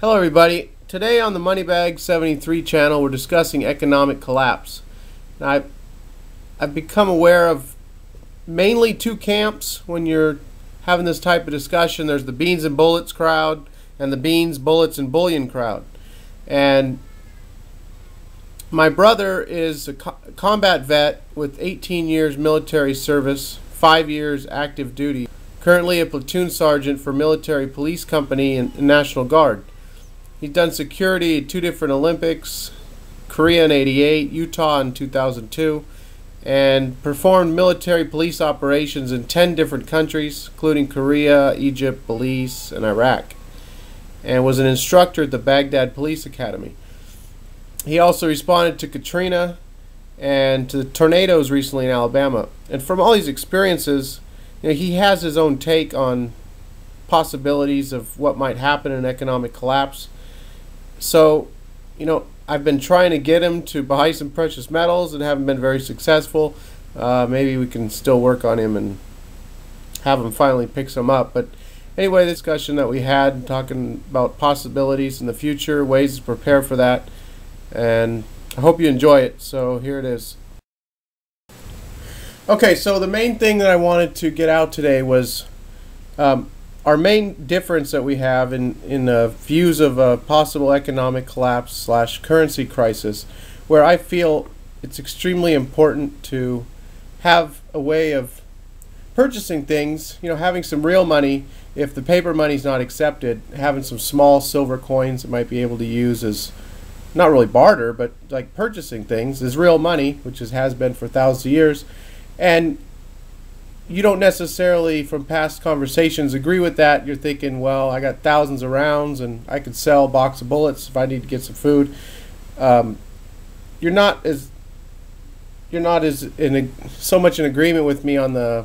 Hello everybody. Today on the Moneybag 73 channel we're discussing economic collapse. Now, I've become aware of mainly two camps when you're having this type of discussion. There's the beans and bullets crowd and the beans, bullets, and bullion crowd. And my brother is a combat vet with 18 years military service, 5 years active duty, currently a platoon sergeant for military police company and National Guard. He's done security at 2 different Olympics, Korea in '88, Utah in 2002, and performed military police operations in 10 different countries, including Korea, Egypt, Belize, and Iraq, and was an instructor at the Baghdad Police Academy. He also responded to Katrina and to the tornadoes recently in Alabama. And from all these experiences, he has his own take on possibilities of what might happen in economic collapse. So, I've been trying to get him to buy some precious metals and haven't been very successful. Maybe we can still work on him and have him finally pick some up. But anyway, the discussion that we had, talking about possibilities in the future, ways to prepare for that, and I hope you enjoy it. So here it is. Okay, so the main thing that I wanted to get out today was our main difference that we have in views of a possible economic collapse / currency crisis, where I feel it's extremely important to have a way of purchasing things, having some real money. If the paper money is not accepted, having some small silver coins that might be able to use as not really barter, but like purchasing things is real money, which has been for thousands of years. And you don't necessarily, from past conversations, agree with that. You're thinking, well, I got thousands of rounds and I could sell a box of bullets if I need to get some food. You're not as so much in agreement with me on the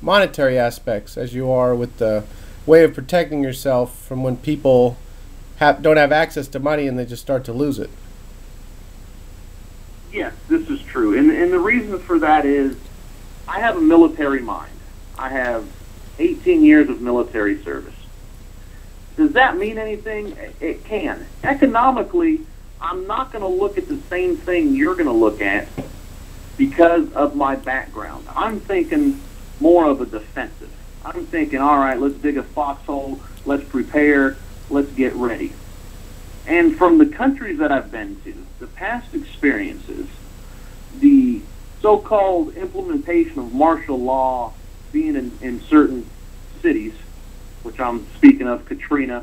monetary aspects as you are with the way of protecting yourself from when people don't have access to money and they just start to lose it. Yes, this is true. And the reason for that is I have a military mind. I have 18 years of military service. Does that mean anything? It can. Economically, I'm not going to look at the same thing you're going to look at because of my background. I'm thinking more of a defensive. I'm thinking, all right, let's dig a foxhole, let's prepare, let's get ready. And from the countries that I've been to, the past experiences, the so-called implementation of martial law being in certain cities, which I'm speaking of Katrina,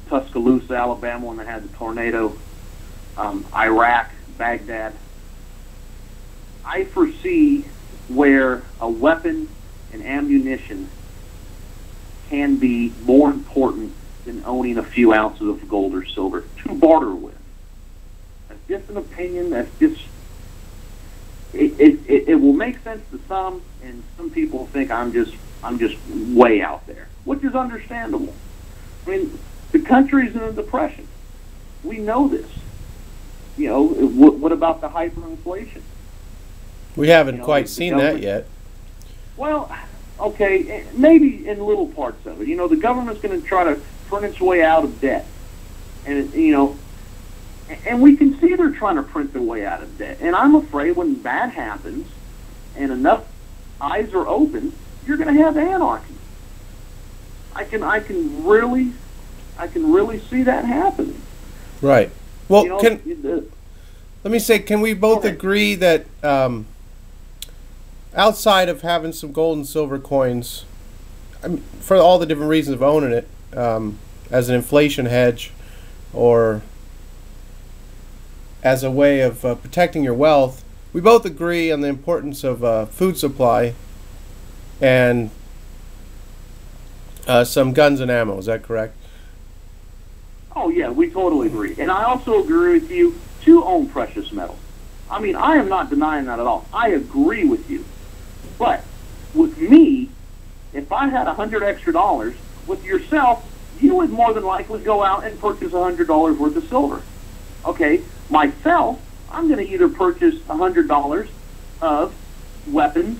Tuscaloosa, Alabama when they had the tornado, Iraq, Baghdad, I foresee where a weapon and ammunition can be more important than owning a few ounces of gold or silver to barter with. That's just an opinion. That's just it will make sense to some, and some people think I'm just way out there, which is understandable. I mean, the country's in a depression. We know this. What about the hyperinflation? We haven't quite seen that yet. Well, okay, maybe in little parts of it. The government's going to try to print its way out of debt, and and we can see they're trying to print their way out of debt. And I'm afraid when that happens, and enough eyes are open, you're going to have anarchy. I can really see that happening. Right. Well, let me say, can we both agree that outside of having some gold and silver coins, for all the different reasons of owning it, as an inflation hedge or as a way of protecting your wealth, we both agree on the importance of food supply and some guns and ammo. Is that correct? Oh, yeah, we totally agree. And I also agree with you to own precious metals. I mean, I am not denying that at all. I agree with you. But with me, if I had $100 extra, with yourself, you would more than likely go out and purchase $100 worth of silver. Okay, myself, I'm going to either purchase $100 of weapons,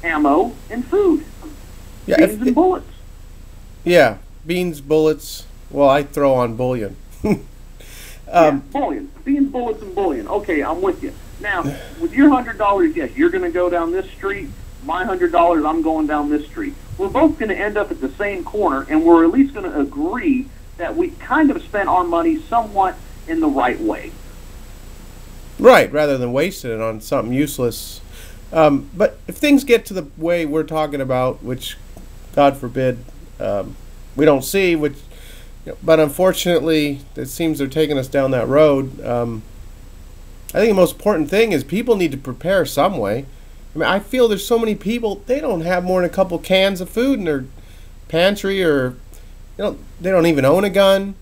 ammo, and food. Yeah, beans and bullets. Yeah, beans, bullets, Well, I throw on bullion. Bullion, beans, bullets, and bullion. Okay, I'm with you. Now, with your $100, yes, you're going to go down this street. My $100, I'm going down this street. We're both going to end up at the same corner, and we're at least going to agree that we kind of spent our money somewhat in the right way. Right, rather than wasting it on something useless. But if things get to the way we're talking about, which, God forbid, we don't see, which, but unfortunately, it seems they're taking us down that road. I think the most important thing is people need to prepare some way. I mean, I feel there's so many people, they don't have more than a couple cans of food in their pantry, or they don't even own a gun.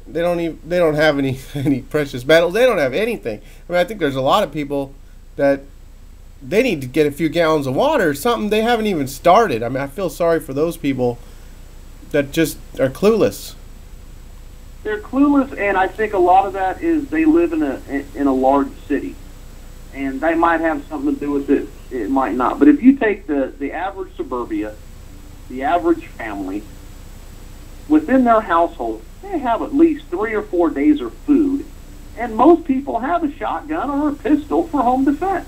They don't have any precious metals. They don't have anything. I mean, I think there's a lot of people that they need to get a few gallons of water or something. They haven't even started. I mean, I feel sorry for those people that just are clueless. They're clueless, and I think a lot of that is they live in a large city, and they might have something to do with it. It might not. But if you take the average suburbia, the average family, within their household, they have at least 3 or 4 days of food, and most people have a shotgun or a pistol for home defense.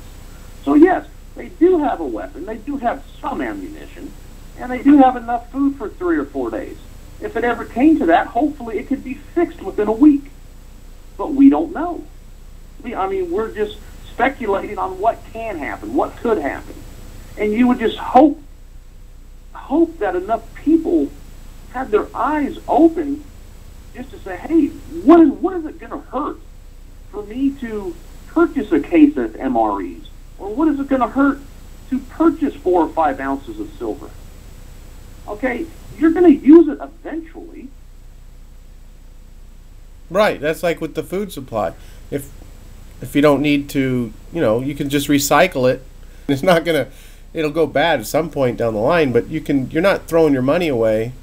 So yes, they do have a weapon, they do have some ammunition, and they do have enough food for 3 or 4 days. If it ever came to that, hopefully it could be fixed within a week. But we don't know. We're just speculating on what can happen, what could happen. And you would just hope that enough people had their eyes open just to say, hey, what is it going to hurt for me to purchase a case of MREs? Or what is it going to hurt to purchase 4 or 5 ounces of silver? Okay, you're going to use it eventually. Right, that's like with the food supply. If you don't need to, you can just recycle it. It's not it'll go bad at some point down the line, but you're not throwing your money away.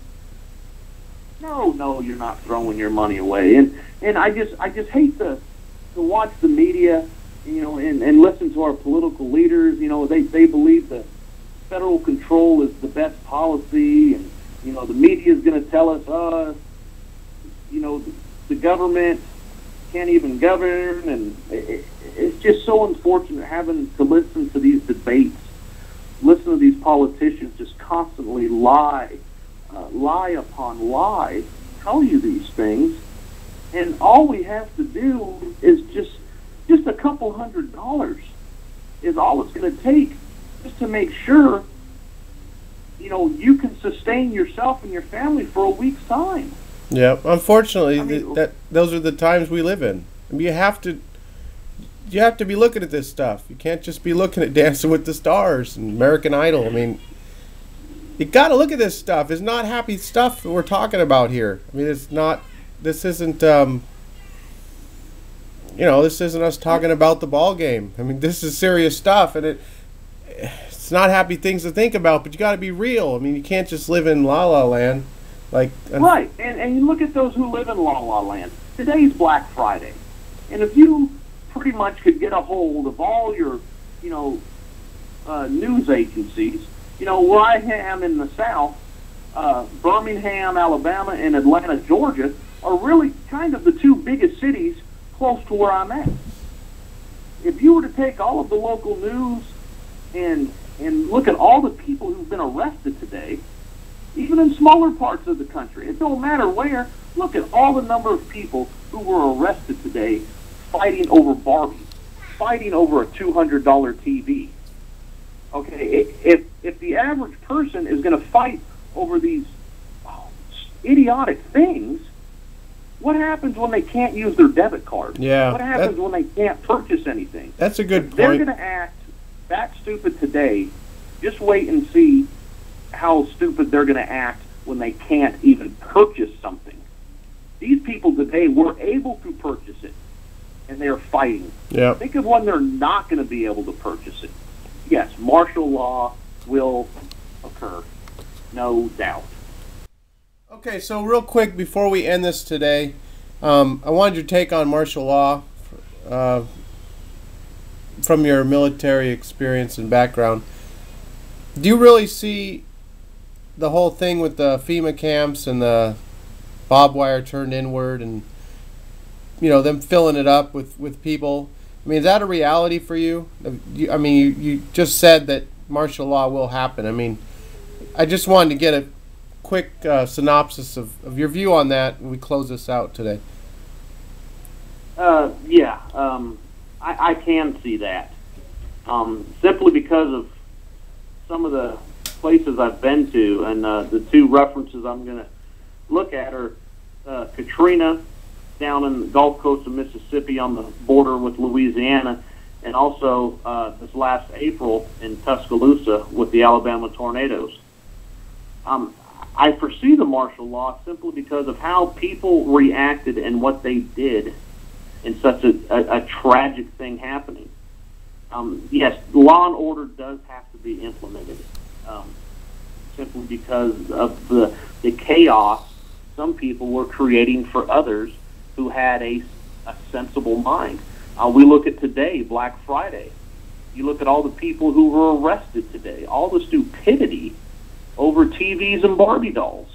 No, you're not throwing your money away. And I just hate to watch the media, and listen to our political leaders. They believe that federal control is the best policy, and the media is going to tell us, the government can't even govern, and it's just so unfortunate having to listen to these debates, listen to these politicians just constantly lie upon lie, tell you these things, and all we have to do is just a couple $100 is all it's going to take just to make sure you can sustain yourself and your family for a week's time. Yeah, unfortunately, those are the times we live in. I mean, you have to be looking at this stuff. You can't just be looking at Dancing with the Stars and American Idol. I mean, you got to look at this stuff. It's not happy stuff that we're talking about here. I mean, it's not. This isn't. This isn't us talking about the ball game. I mean, this is serious stuff, and it's not happy things to think about. But you got to be real. I mean, you can't just live in la la land. Right, and you look at those who live in La La Land. Today's Black Friday, and if you pretty much could get a hold of all your, news agencies, where I am in the South, Birmingham, Alabama, and Atlanta, Georgia, are really kind of the 2 biggest cities close to where I'm at. If you were to take all of the local news and look at all the people who've been arrested today, even in smaller parts of the country, it don't matter where, look at all the number of people who were arrested today fighting over Barbies, fighting over a $200 TV. Okay, if the average person is going to fight over these idiotic things, what happens when they can't use their debit card? Yeah. What happens when they can't purchase anything? That's a good point. If they're going to act that stupid today, just wait and see how stupid they're going to act when they can't even purchase something. These people today were able to purchase it, and they're fighting. Yeah. Think of when they're not going to be able to purchase it. Yes, martial law will occur, no doubt. Okay, so real quick before we end this today, I wanted your take on martial law from your military experience and background. Do you really see the whole thing with the FEMA camps and the barbed wire turned inward, and them filling it up with people. I mean, is that a reality for you? I mean, you just said that martial law will happen. I mean, I just wanted to get a quick synopsis of your view on that, and we close this out today. Yeah, I can see that. Simply because of some of the places I've been to, and the two references I'm going to look at are Katrina down in the Gulf Coast of Mississippi on the border with Louisiana, and also this last April in Tuscaloosa with the Alabama tornadoes. I foresee the martial law simply because of how people reacted and what they did in such a tragic thing happening. Yes, law and order does have to be implemented, simply because of the chaos some people were creating for others who had a sensible mind. We look at today, Black Friday. You look at all the people who were arrested today, all the stupidity over TVs and Barbie dolls.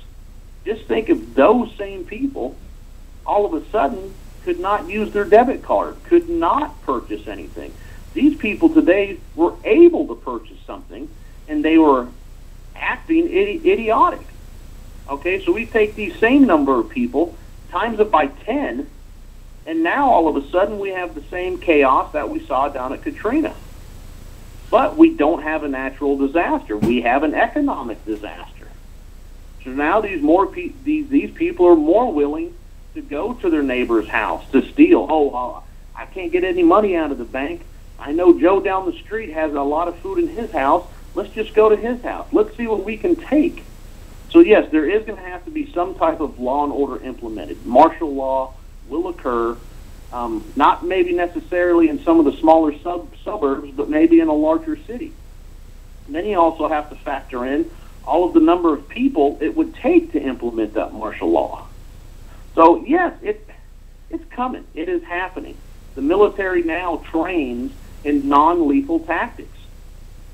Just think if those same people all of a sudden could not use their debit card, could not purchase anything. These people today were able to purchase something, and they were acting idiotic. Okay, so we take these same number of people, times it by 10, and now all of a sudden we have the same chaos that we saw down at Katrina. But we don't have a natural disaster. We have an economic disaster. So now these people are more willing to go to their neighbor's house to steal. Oh, I can't get any money out of the bank. I know Joe down the street has a lot of food in his house. Let's just go to his house. Let's see what we can take. So yes, there is going to have to be some type of law and order implemented. Martial law will occur, not maybe necessarily in some of the smaller suburbs, but maybe in a larger city. And then you also have to factor in all of the number of people it would take to implement that martial law. So yes, it's coming. It is happening. The military now trains in non-lethal tactics.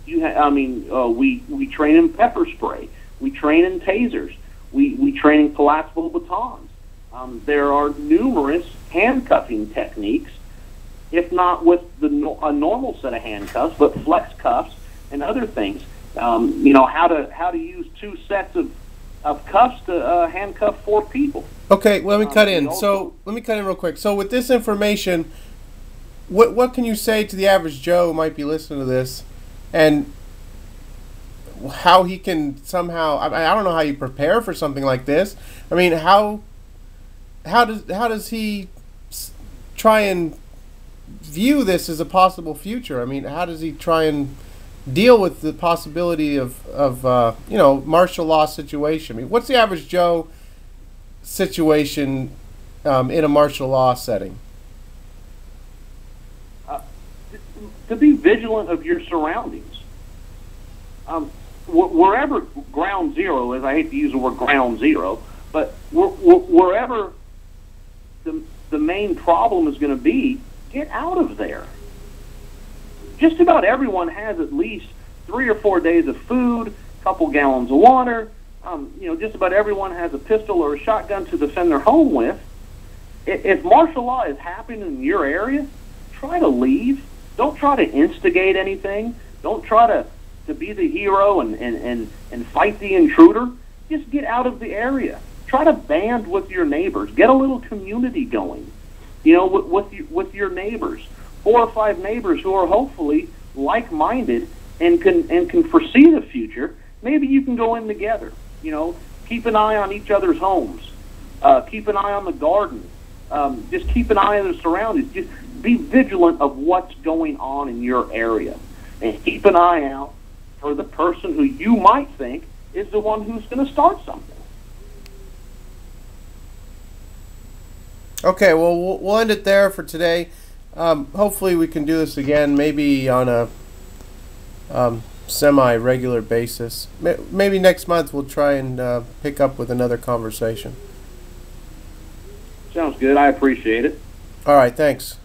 We train in pepper spray. We train in tasers. We train in collapsible batons. There are numerous handcuffing techniques, if not with a normal set of handcuffs, but flex cuffs and other things. How to use two sets of cuffs to handcuff 4 people. Okay, let me cut in. Let me cut in real quick. So with this information, what can you say to the average Joe who might be listening to this, and how he can somehow? I don't know how you prepare for something like this. I mean, how does he try and view this as a possible future? I mean, how does he try and deal with the possibility of martial law situation? I mean, what's the average Joe situation in a martial law setting? To be vigilant of your surroundings. Wherever ground zero is, I hate to use the word ground zero, but wherever the main problem is going to be, get out of there. Just about everyone has at least 3 or 4 days of food, a couple gallons of water. Just about everyone has a pistol or a shotgun to defend their home with. If martial law is happening in your area, try to leave. Don't try to instigate anything. Don't try to be the hero and fight the intruder. Just get out of the area. Try to band with your neighbors. Get a little community going. With your neighbors. 4 or 5 neighbors who are hopefully like-minded and can foresee the future. Maybe you can go in together. Keep an eye on each other's homes. Keep an eye on the garden. Just keep an eye on the surroundings. Just be vigilant of what's going on in your area, and keep an eye out for the person who you might think is the one who's going to start something. Okay, well, we'll end it there for today. Hopefully we can do this again, maybe on a semi-regular basis. Maybe next month we'll try and pick up with another conversation. Sounds good. I appreciate it. All right, thanks.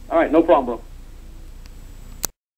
All right, no problem, bro.